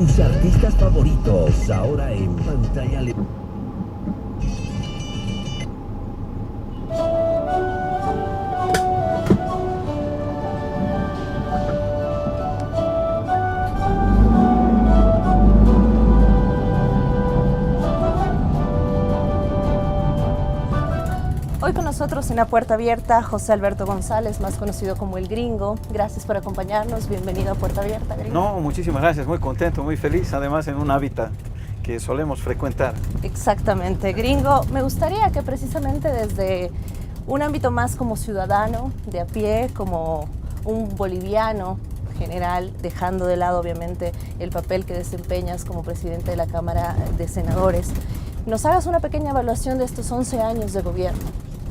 Tus artistas favoritos, ahora en pantalla. Hoy con nosotros en La Puerta Abierta, José Alberto González, más conocido como El Gringo. Gracias por acompañarnos, bienvenido a Puerta Abierta, Gringo. No, muchísimas gracias, muy contento, muy feliz, además en un hábitat que solemos frecuentar. Exactamente, Gringo. Me gustaría que precisamente desde un ámbito más como ciudadano, de a pie, como un boliviano general, dejando de lado obviamente el papel que desempeñas como presidente de la Cámara de Senadores, nos hagas una pequeña evaluación de estos 11 años de gobierno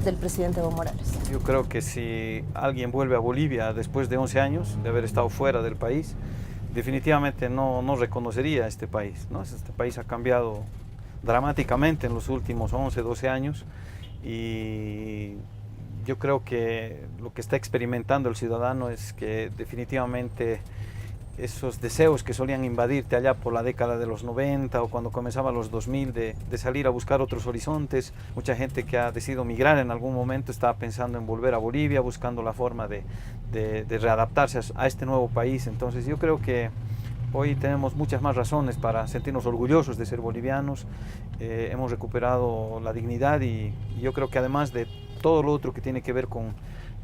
del presidente Evo Morales. Yo creo que si alguien vuelve a Bolivia después de 11 años de haber estado fuera del país, definitivamente no reconocería este país, ¿no? Este país ha cambiado dramáticamente en los últimos 11, 12 años y yo creo que lo que está experimentando el ciudadano es que definitivamente esos deseos que solían invadirte allá por la década de los 90 o cuando comenzaban los 2000 de salir a buscar otros horizontes, mucha gente que ha decidido migrar en algún momento estaba pensando en volver a Bolivia, buscando la forma de readaptarse a este nuevo país. Entonces yo creo que hoy tenemos muchas más razones para sentirnos orgullosos de ser bolivianos, hemos recuperado la dignidad y yo creo que además de todo lo otro que tiene que ver con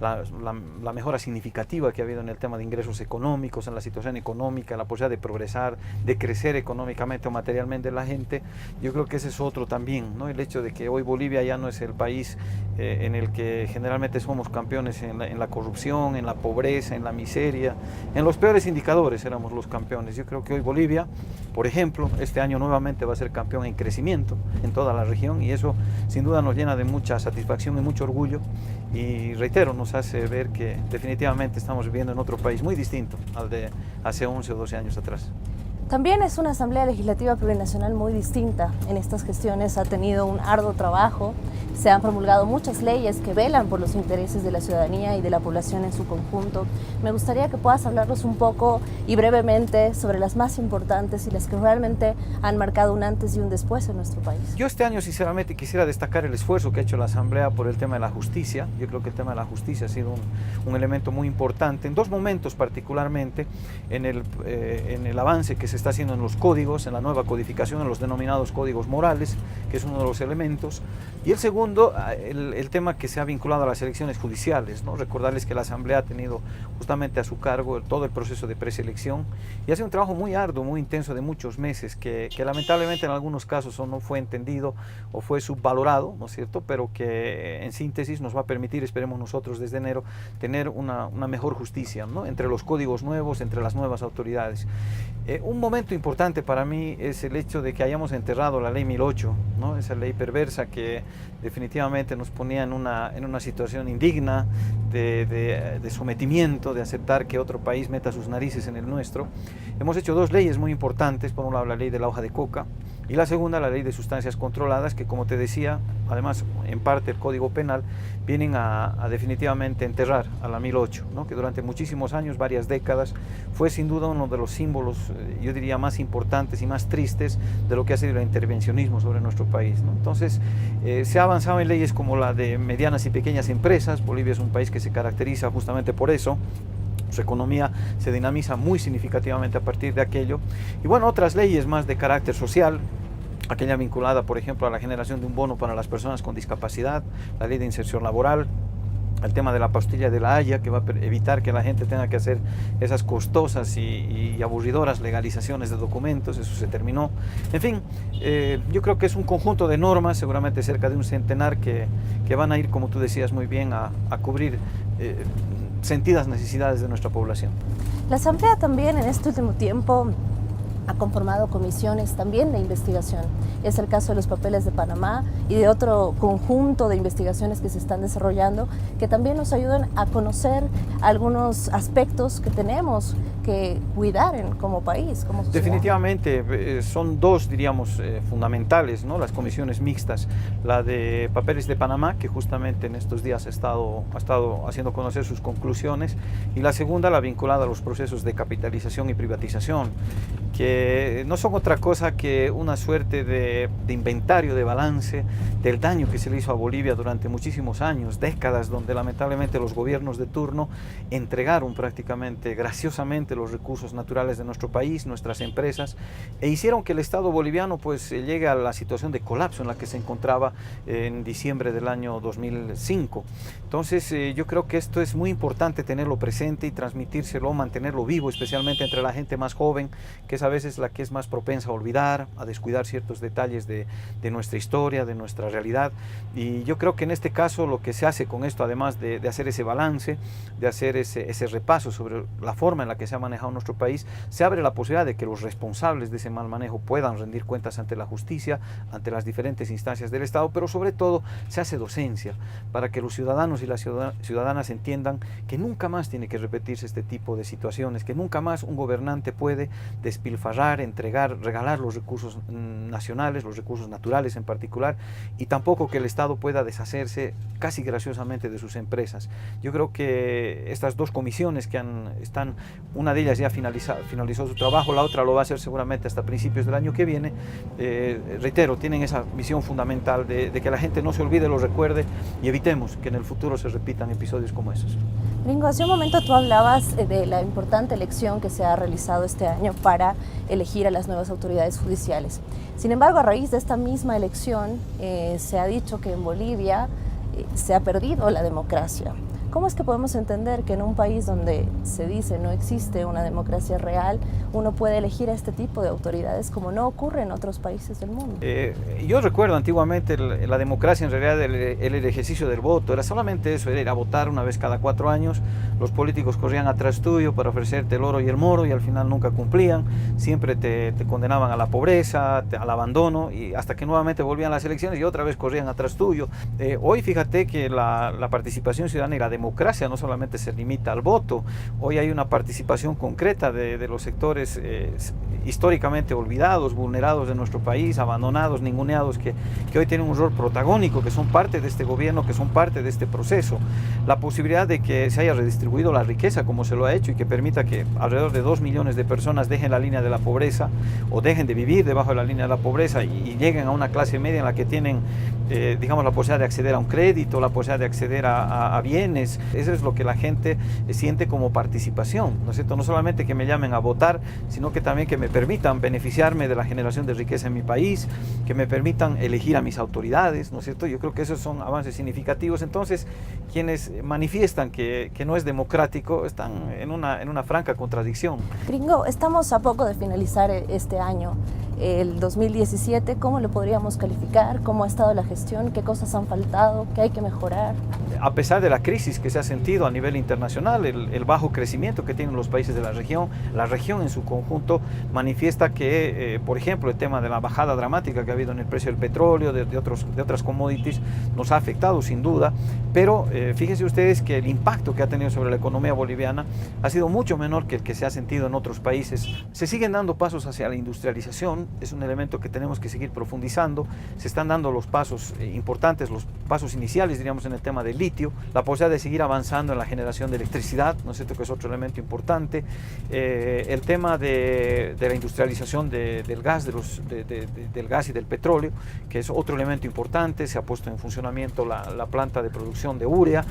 la mejora significativa que ha habido en el tema de ingresos económicos, en la situación económica, la posibilidad de progresar, de crecer económicamente o materialmente la gente, yo creo que ese es otro también, ¿no? El hecho de que hoy Bolivia ya no es el país en el que generalmente somos campeones en la corrupción, en la pobreza, en la miseria, en los peores indicadores éramos los campeones. Yo creo que hoy Bolivia, por ejemplo, este año nuevamente va a ser campeón en crecimiento en toda la región y eso sin duda nos llena de mucha satisfacción y mucho orgullo y reitero, nos hace ver que definitivamente estamos viviendo en otro país muy distinto al de hace 11 o 12 años atrás. También es una Asamblea Legislativa Plurinacional muy distinta. En estas gestiones ha tenido un arduo trabajo, se han promulgado muchas leyes que velan por los intereses de la ciudadanía y de la población en su conjunto. Me gustaría que puedas hablarnos un poco y brevemente sobre las más importantes y las que realmente han marcado un antes y un después en nuestro país. Yo este año sinceramente quisiera destacar el esfuerzo que ha hecho la Asamblea por el tema de la justicia. Yo creo que el tema de la justicia ha sido un elemento muy importante en dos momentos particularmente, en el avance que se está haciendo en los códigos, en la nueva codificación, en los denominados códigos morales, que es uno de los elementos, y el segundo, el tema que se ha vinculado a las elecciones judiciales, ¿no? Recordarles que la Asamblea ha tenido justamente a su cargo todo el proceso de preselección y hace un trabajo muy arduo, muy intenso de muchos meses, que lamentablemente en algunos casos o no fue entendido o fue subvalorado, ¿no es cierto?, pero que en síntesis nos va a permitir, esperemos nosotros desde enero, tener una mejor justicia, ¿no?, entre los códigos nuevos, entre las nuevas autoridades. Un momento importante para mí es el hecho de que hayamos enterrado la ley 1008, ¿no?, esa ley perversa que definitivamente nos ponía en una situación indigna de sometimiento, de aceptar que otro país meta sus narices en el nuestro. Hemos hecho dos leyes muy importantes, por un lado la ley de la hoja de coca y la segunda la ley de sustancias controladas, que como te decía, además en parte el Código Penal, vienen a definitivamente enterrar a la 1008, ¿no?, que durante muchísimos años, varias décadas, fue sin duda uno de los símbolos, yo diría, más importantes y más tristes de lo que ha sido el intervencionismo sobre nuestro país, ¿no? Entonces, se ha avanzado en leyes como la de medianas y pequeñas empresas. Bolivia es un país que se caracteriza justamente por eso. Su economía se dinamiza muy significativamente a partir de aquello. Y bueno, otras leyes más de carácter social, aquella vinculada, por ejemplo, a la generación de un bono para las personas con discapacidad, la ley de inserción laboral, el tema de la pastilla de la Haya, que va a evitar que la gente tenga que hacer esas costosas y aburridoras legalizaciones de documentos, eso se terminó. En fin, yo creo que es un conjunto de normas, seguramente cerca de un centenar, que van a ir, como tú decías muy bien, a cubrir sentidas necesidades de nuestra población. La Asamblea también en este último tiempo ha conformado comisiones también de investigación. Es el caso de los papeles de Panamá y de otro conjunto de investigaciones que se están desarrollando que también nos ayudan a conocer algunos aspectos que tenemos que cuidar como país, como sociedad. Definitivamente, son dos, diríamos, fundamentales, ¿no? Las comisiones mixtas, la de Papeles de Panamá, que justamente en estos días ha estado haciendo conocer sus conclusiones, y la segunda, la vinculada a los procesos de capitalización y privatización, que no son otra cosa que una suerte de inventario, de balance del daño que se le hizo a Bolivia durante muchísimos años, décadas, donde lamentablemente los gobiernos de turno entregaron prácticamente graciosamente los recursos naturales de nuestro país, nuestras empresas, e hicieron que el Estado boliviano pues llegue a la situación de colapso en la que se encontraba en diciembre del año 2005. Entonces yo creo que esto es muy importante tenerlo presente y transmitírselo, mantenerlo vivo, especialmente entre la gente más joven, que es a veces la que es más propensa a olvidar, a descuidar ciertos detalles de nuestra historia, de nuestra realidad. Y yo creo que en este caso lo que se hace con esto, además de hacer ese balance, de hacer ese repaso sobre la forma en la que se ha manejado nuestro país, se abre la posibilidad de que los responsables de ese mal manejo puedan rendir cuentas ante la justicia, ante las diferentes instancias del Estado, pero sobre todo se hace docencia para que los ciudadanos y las ciudadanas entiendan que nunca más tiene que repetirse este tipo de situaciones, que nunca más un gobernante puede despilfarrar, entregar, regalar los recursos nacionales, los recursos naturales en particular, y tampoco que el Estado pueda deshacerse casi graciosamente de sus empresas. Yo creo que estas dos comisiones que una de ellas ya finalizó su trabajo, la otra lo va a hacer seguramente hasta principios del año que viene, reitero, tienen esa visión fundamental de que la gente no se olvide, lo recuerde y evitemos que en el futuro se repitan episodios como esos. Gringo, hace un momento tú hablabas de la importante elección que se ha realizado este año para elegir a las nuevas autoridades judiciales. Sin embargo, a raíz de esta misma elección se ha dicho que en Bolivia se ha perdido la democracia. ¿Cómo es que podemos entender que en un país donde se dice no existe una democracia real, uno puede elegir a este tipo de autoridades como no ocurre en otros países del mundo? Yo recuerdo antiguamente la democracia, en realidad el ejercicio del voto, era solamente eso, era ir a votar una vez cada 4 años, los políticos corrían atrás tuyo para ofrecerte el oro y el moro y al final nunca cumplían, siempre te condenaban a la pobreza, al abandono, y hasta que nuevamente volvían las elecciones y otra vez corrían atrás tuyo. Hoy fíjate que la participación ciudadana y la democracia no solamente se limita al voto, hoy hay una participación concreta de los sectores históricamente olvidados, vulnerados de nuestro país, abandonados, ninguneados, que hoy tienen un rol protagónico, que son parte de este gobierno, que son parte de este proceso. La posibilidad de que se haya redistribuido la riqueza como se lo ha hecho y que permita que alrededor de 2 millones de personas dejen la línea de la pobreza o dejen de vivir debajo de la línea de la pobreza y lleguen a una clase media en la que tienen digamos, la posibilidad de acceder a un crédito, la posibilidad de acceder a bienes. Eso es lo que la gente siente como participación, ¿no es cierto? No solamente que me llamen a votar, sino que también que me permitan beneficiarme de la generación de riqueza en mi país, que me permitan elegir a mis autoridades, ¿no es cierto? Yo creo que esos son avances significativos. Entonces, quienes manifiestan que no es democrático están en una franca contradicción. Gringo, estamos a poco de finalizar este año. El 2017, ¿cómo lo podríamos calificar? ¿Cómo ha estado la gestión? ¿Qué cosas han faltado? ¿Qué hay que mejorar? A pesar de la crisis que se ha sentido a nivel internacional, el bajo crecimiento que tienen los países de la región en su conjunto manifiesta que, por ejemplo, el tema de la bajada dramática que ha habido en el precio del petróleo, de otras commodities, nos ha afectado sin duda, pero fíjense ustedes que el impacto que ha tenido sobre la economía boliviana ha sido mucho menor que el que se ha sentido en otros países. Se siguen dando pasos hacia la industrialización, es un elemento que tenemos que seguir profundizando, se están dando los pasos importantes, los pasos iniciales, diríamos, en el tema del litio, la posibilidad de seguir avanzando en la generación de electricidad, ¿no es cierto?, que es otro elemento importante, el tema de la industrialización del gas, del gas y del petróleo, que es otro elemento importante. Se ha puesto en funcionamiento la planta de producción de urea,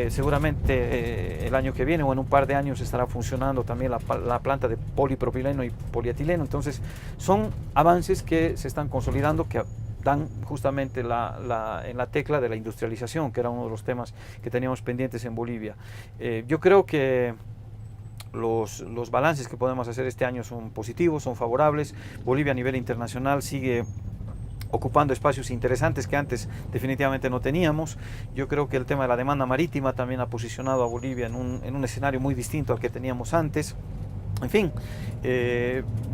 seguramente el año que viene o en un par de años estará funcionando también la planta de polipropileno y polietileno. Entonces son avances que se están consolidando, que dan justamente en la tecla de la industrialización, que era uno de los temas que teníamos pendientes en Bolivia. Yo creo que los balances que podemos hacer este año son positivos, son favorables. Bolivia a nivel internacional sigue ocupando espacios interesantes que antes definitivamente no teníamos. Yo creo que el tema de la demanda marítima también ha posicionado a Bolivia en un escenario muy distinto al que teníamos antes. En fin,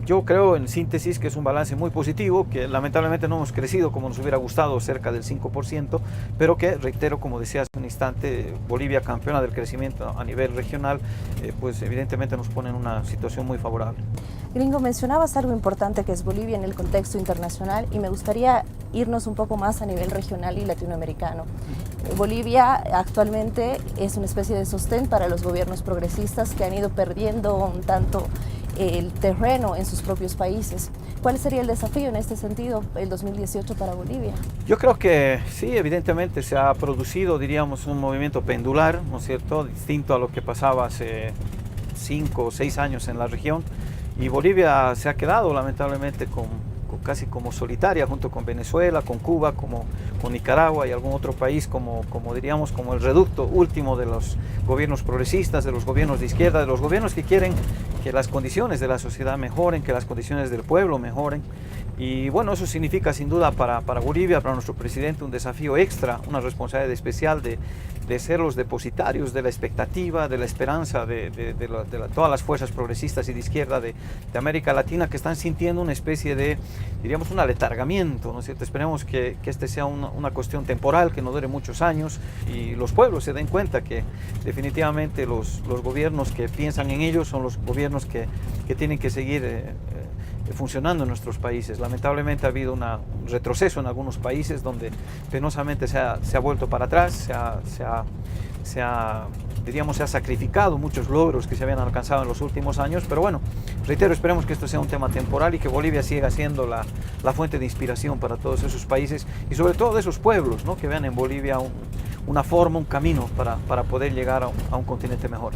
yo creo en síntesis que es un balance muy positivo, que lamentablemente no hemos crecido como nos hubiera gustado, cerca del 5%, pero que, reitero, como decía hace un instante, Bolivia, campeona del crecimiento a nivel regional, pues evidentemente nos pone en una situación muy favorable. Gringo, mencionabas algo importante que es Bolivia en el contexto internacional y me gustaría irnos un poco más a nivel regional y latinoamericano. Bolivia actualmente es una especie de sostén para los gobiernos progresistas que han ido perdiendo un tanto el terreno en sus propios países. ¿Cuál sería el desafío en este sentido el 2018 para Bolivia? Yo creo que sí, evidentemente se ha producido, diríamos, un movimiento pendular, ¿no es cierto?, distinto a lo que pasaba hace 5 o 6 años en la región, y Bolivia se ha quedado lamentablemente casi como solitaria junto con Venezuela, con Cuba, con Nicaragua y algún otro país como diríamos como el reducto último de los gobiernos progresistas, de los gobiernos de izquierda, de los gobiernos que quieren que las condiciones de la sociedad mejoren, que las condiciones del pueblo mejoren. Y bueno, eso significa sin duda para Bolivia, para nuestro presidente, un desafío extra, una responsabilidad especial de ser los depositarios de la expectativa, de la esperanza de todas las fuerzas progresistas y de izquierda de América Latina, que están sintiendo una especie de, diríamos, un aletargamiento, ¿no es cierto? Esperemos que este sea una cuestión temporal, que no dure muchos años y los pueblos se den cuenta que definitivamente los gobiernos que piensan en ellos son los gobiernos que tienen que seguir funcionando en nuestros países. Lamentablemente ha habido un retroceso en algunos países donde penosamente se ha vuelto para atrás, se ha sacrificado muchos logros que se habían alcanzado en los últimos años, pero bueno, reitero, esperemos que esto sea un tema temporal y que Bolivia siga siendo la fuente de inspiración para todos esos países y sobre todo de esos pueblos, ¿no?, que vean en Bolivia una forma, un camino para poder llegar a un continente mejor.